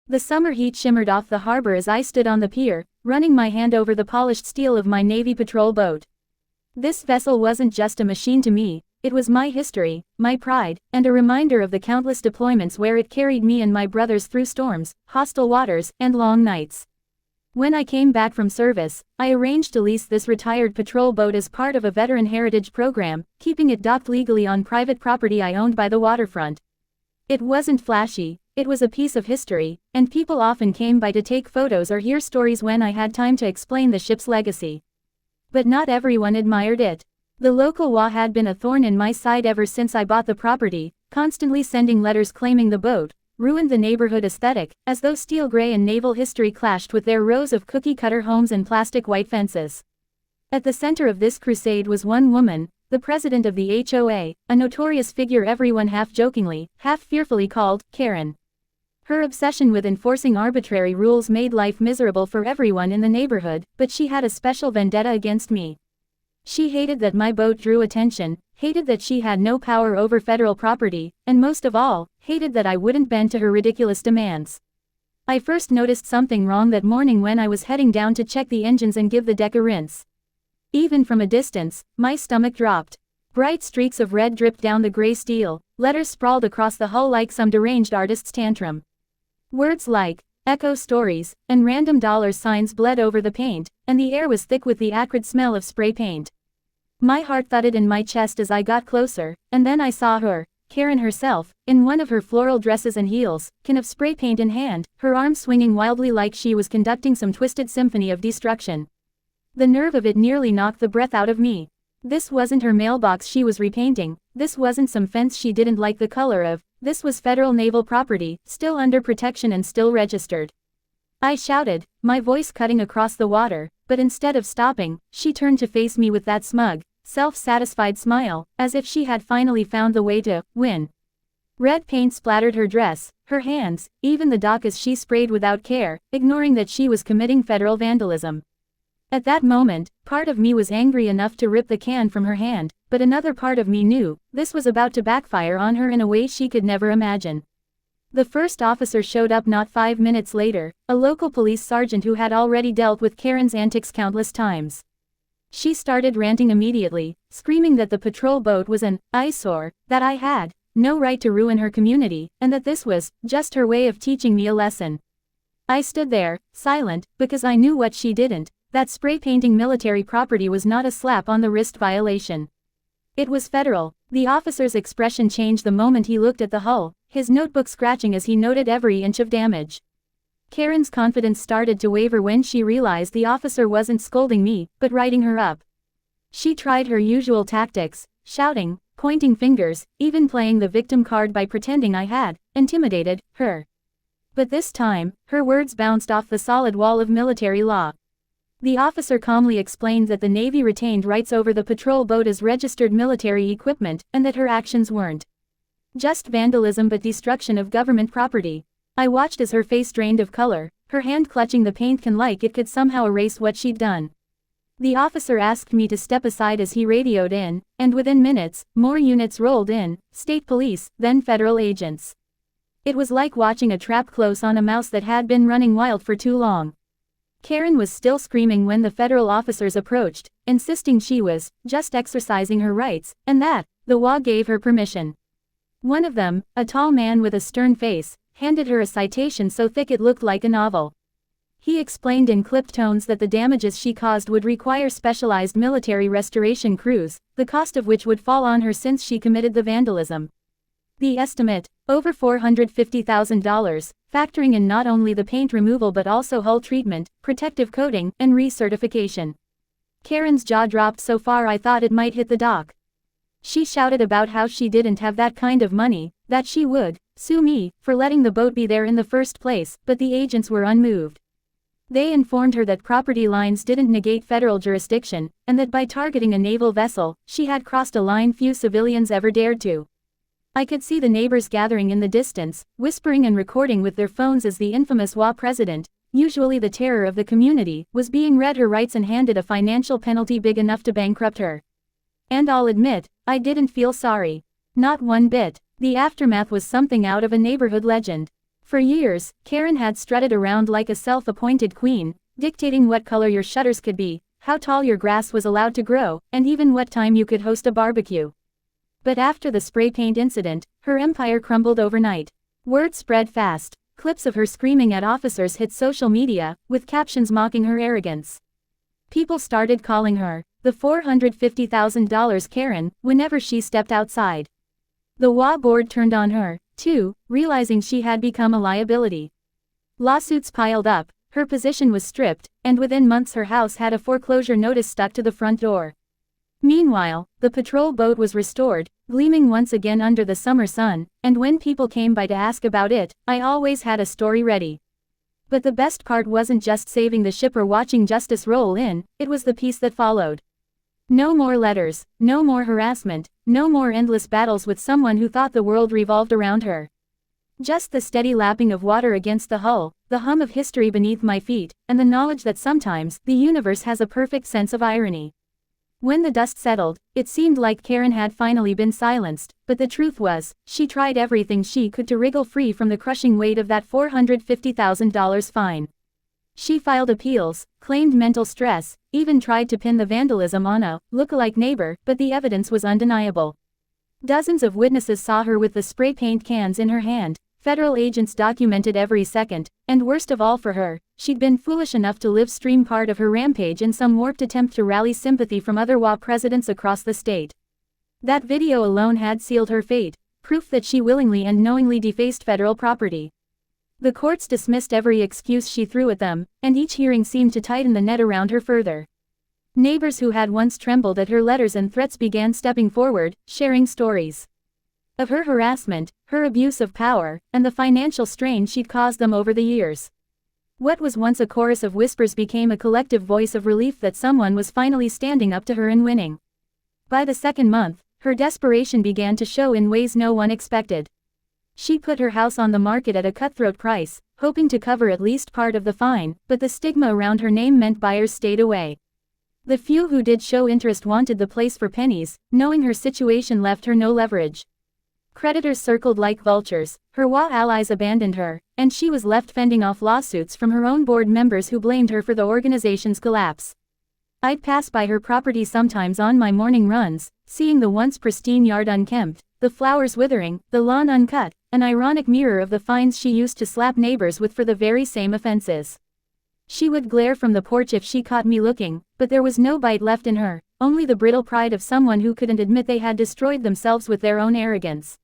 The summer heat shimmered off the harbor as I stood on the pier, running my hand over the polished steel of my Navy patrol boat. This vessel wasn't just a machine to me, it was my history, my pride, and a reminder of the countless deployments where it carried me and my brothers through storms, hostile waters, and long nights. When I came back from service, I arranged to lease this retired patrol boat as part of a veteran heritage program, keeping it docked legally on private property I owned by the waterfront. It wasn't flashy, it was a piece of history, and people often came by to take photos or hear stories when I had time to explain the ship's legacy. But not everyone admired it. The local HOA had been a thorn in my side ever since I bought the property, constantly sending letters claiming the boat ruined the neighborhood aesthetic, as though steel gray and naval history clashed with their rows of cookie-cutter homes and plastic white fences. At the center of this crusade was one woman, the president of the HOA, a notorious figure everyone half-jokingly, half-fearfully called Karen. Her obsession with enforcing arbitrary rules made life miserable for everyone in the neighborhood, but she had a special vendetta against me. She hated that my boat drew attention, hated that she had no power over federal property, and most of all, hated that I wouldn't bend to her ridiculous demands. I first noticed something wrong that morning when I was heading down to check the engines and give the deck a rinse. Even from a distance, my stomach dropped. Bright streaks of red dripped down the gray steel, letters sprawled across the hull like some deranged artist's tantrum. Words like echo stories and random dollar signs bled over the paint, and the air was thick with the acrid smell of spray paint. My heart thudded in my chest as I got closer, and then I saw her, Karen herself, in one of her floral dresses and heels, can of spray paint in hand, her arms swinging wildly like she was conducting some twisted symphony of destruction. The nerve of it nearly knocked the breath out of me. This wasn't her mailbox she was repainting, this wasn't some fence she didn't like the color of, this was federal naval property, still under protection and still registered. I shouted, my voice cutting across the water, but instead of stopping, she turned to face me with that smug, self-satisfied smile, as if she had finally found the way to win. Red paint splattered her dress, her hands, even the dock as she sprayed without care, ignoring that she was committing federal vandalism. At that moment, part of me was angry enough to rip the can from her hand, but another part of me knew this was about to backfire on her in a way she could never imagine. The first officer showed up not 5 minutes later, a local police sergeant who had already dealt with Karen's antics countless times. She started ranting immediately, screaming that the patrol boat was an eyesore, that I had no right to ruin her community, and that this was just her way of teaching me a lesson. I stood there, silent, because I knew what she didn't. That spray painting military property was not a slap on the wrist violation. It was federal. The officer's expression changed the moment he looked at the hull, his notebook scratching as he noted every inch of damage. Karen's confidence started to waver when she realized the officer wasn't scolding me, but writing her up. She tried her usual tactics, shouting, pointing fingers, even playing the victim card by pretending I had intimidated her. But this time, her words bounced off the solid wall of military law. The officer calmly explained that the Navy retained rights over the patrol boat as registered military equipment, and that her actions weren't just vandalism but destruction of government property. I watched as her face drained of color, her hand clutching the paint can like it could somehow erase what she'd done. The officer asked me to step aside as he radioed in, and within minutes, more units rolled in, state police, then federal agents. It was like watching a trap close on a mouse that had been running wild for too long. Karen was still screaming when the federal officers approached, insisting she was just exercising her rights, and that the HOA gave her permission. One of them, a tall man with a stern face, handed her a citation so thick it looked like a novel. He explained in clipped tones that the damages she caused would require specialized military restoration crews, the cost of which would fall on her since she committed the vandalism. The estimate, over $450,000, factoring in not only the paint removal but also hull treatment, protective coating, and recertification. Karen's jaw dropped so far I thought it might hit the dock. She shouted about how she didn't have that kind of money, that she would sue me for letting the boat be there in the first place, but the agents were unmoved. They informed her that property lines didn't negate federal jurisdiction, and that by targeting a naval vessel, she had crossed a line few civilians ever dared to. I could see the neighbors gathering in the distance, whispering and recording with their phones as the infamous HOA president, usually the terror of the community, was being read her rights and handed a financial penalty big enough to bankrupt her. And I'll admit, I didn't feel sorry. Not one bit. The aftermath was something out of a neighborhood legend. For years, Karen had strutted around like a self-appointed queen, dictating what color your shutters could be, how tall your grass was allowed to grow, and even what time you could host a barbecue. But after the spray paint incident, her empire crumbled overnight. Word spread fast. Clips of her screaming at officers hit social media, with captions mocking her arrogance. People started calling her the $450,000 Karen whenever she stepped outside. The HOA board turned on her, too, realizing she had become a liability. Lawsuits piled up, her position was stripped, and within months her house had a foreclosure notice stuck to the front door. Meanwhile, the patrol boat was restored, gleaming once again under the summer sun, and when people came by to ask about it, I always had a story ready. But the best part wasn't just saving the ship or watching justice roll in, it was the peace that followed. No more letters, no more harassment, no more endless battles with someone who thought the world revolved around her. Just the steady lapping of water against the hull, the hum of history beneath my feet, and the knowledge that sometimes the universe has a perfect sense of irony. When the dust settled, it seemed like Karen had finally been silenced, but the truth was, she tried everything she could to wriggle free from the crushing weight of that $450,000 fine. She filed appeals, claimed mental stress, even tried to pin the vandalism on a look-alike neighbor, but the evidence was undeniable. Dozens of witnesses saw her with the spray paint cans in her hand. Federal agents documented every second, and worst of all for her, she'd been foolish enough to live stream part of her rampage in some warped attempt to rally sympathy from other HOA presidents across the state. That video alone had sealed her fate, proof that she willingly and knowingly defaced federal property. The courts dismissed every excuse she threw at them, and each hearing seemed to tighten the net around her further. Neighbors who had once trembled at her letters and threats began stepping forward, sharing stories of her harassment, her abuse of power, and the financial strain she'd caused them over the years. What was once a chorus of whispers became a collective voice of relief that someone was finally standing up to her and winning. By the second month, her desperation began to show in ways no one expected. She put her house on the market at a cutthroat price, hoping to cover at least part of the fine, but the stigma around her name meant buyers stayed away. The few who did show interest wanted the place for pennies, knowing her situation left her no leverage. Creditors circled like vultures, her HOA allies abandoned her, and she was left fending off lawsuits from her own board members who blamed her for the organization's collapse. I'd pass by her property sometimes on my morning runs, seeing the once pristine yard unkempt, the flowers withering, the lawn uncut, an ironic mirror of the fines she used to slap neighbors with for the very same offenses. She would glare from the porch if she caught me looking, but there was no bite left in her, only the brittle pride of someone who couldn't admit they had destroyed themselves with their own arrogance.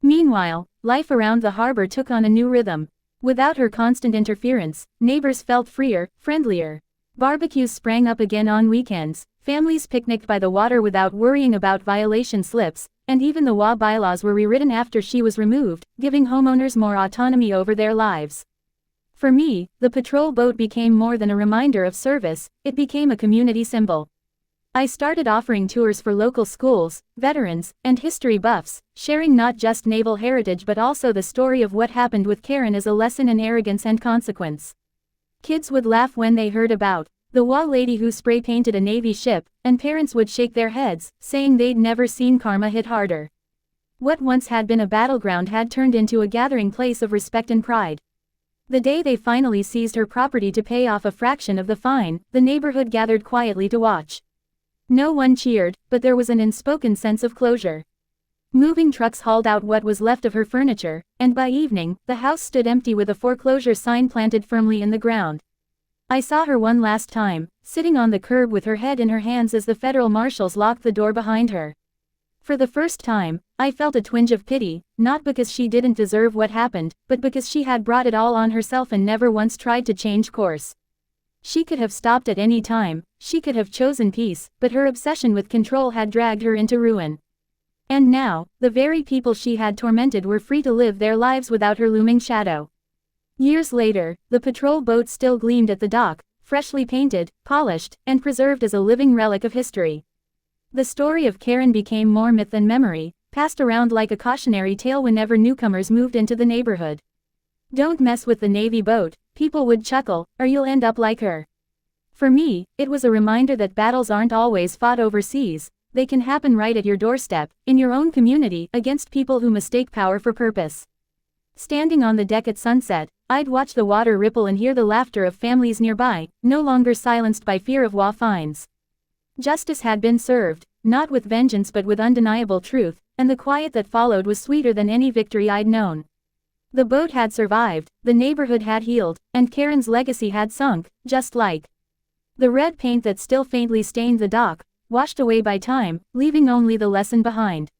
Meanwhile, life around the harbor took on a new rhythm. Without her constant interference, neighbors felt freer, friendlier. Barbecues sprang up again on weekends, families picnicked by the water without worrying about violation slips, and even the HOA bylaws were rewritten after she was removed, giving homeowners more autonomy over their lives. For me, the patrol boat became more than a reminder of service, it became a community symbol. I started offering tours for local schools, veterans, and history buffs, sharing not just naval heritage but also the story of what happened with Karen as a lesson in arrogance and consequence. Kids would laugh when they heard about the HOA lady who spray painted a Navy ship, and parents would shake their heads, saying they'd never seen karma hit harder. What once had been a battleground had turned into a gathering place of respect and pride. The day they finally seized her property to pay off a fraction of the fine, the neighborhood gathered quietly to watch. No one cheered, but there was an unspoken sense of closure. Moving trucks hauled out what was left of her furniture, and by evening, the house stood empty with a foreclosure sign planted firmly in the ground. I saw her one last time, sitting on the curb with her head in her hands as the federal marshals locked the door behind her. For the first time, I felt a twinge of pity, not because she didn't deserve what happened, but because she had brought it all on herself and never once tried to change course. She could have stopped at any time, she could have chosen peace, but her obsession with control had dragged her into ruin. And now, the very people she had tormented were free to live their lives without her looming shadow. Years later, the patrol boat still gleamed at the dock, freshly painted, polished, and preserved as a living relic of history. The story of Karen became more myth than memory, passed around like a cautionary tale whenever newcomers moved into the neighborhood. Don't mess with the Navy boat, people would chuckle, or you'll end up like her. For me, it was a reminder that battles aren't always fought overseas, they can happen right at your doorstep, in your own community, against people who mistake power for purpose. Standing on the deck at sunset, I'd watch the water ripple and hear the laughter of families nearby, no longer silenced by fear of HOA fines. Justice had been served, not with vengeance but with undeniable truth, and the quiet that followed was sweeter than any victory I'd known. The boat had survived, the neighborhood had healed, and Karen's legacy had sunk, just like the red paint that still faintly stained the dock, washed away by time, leaving only the lesson behind.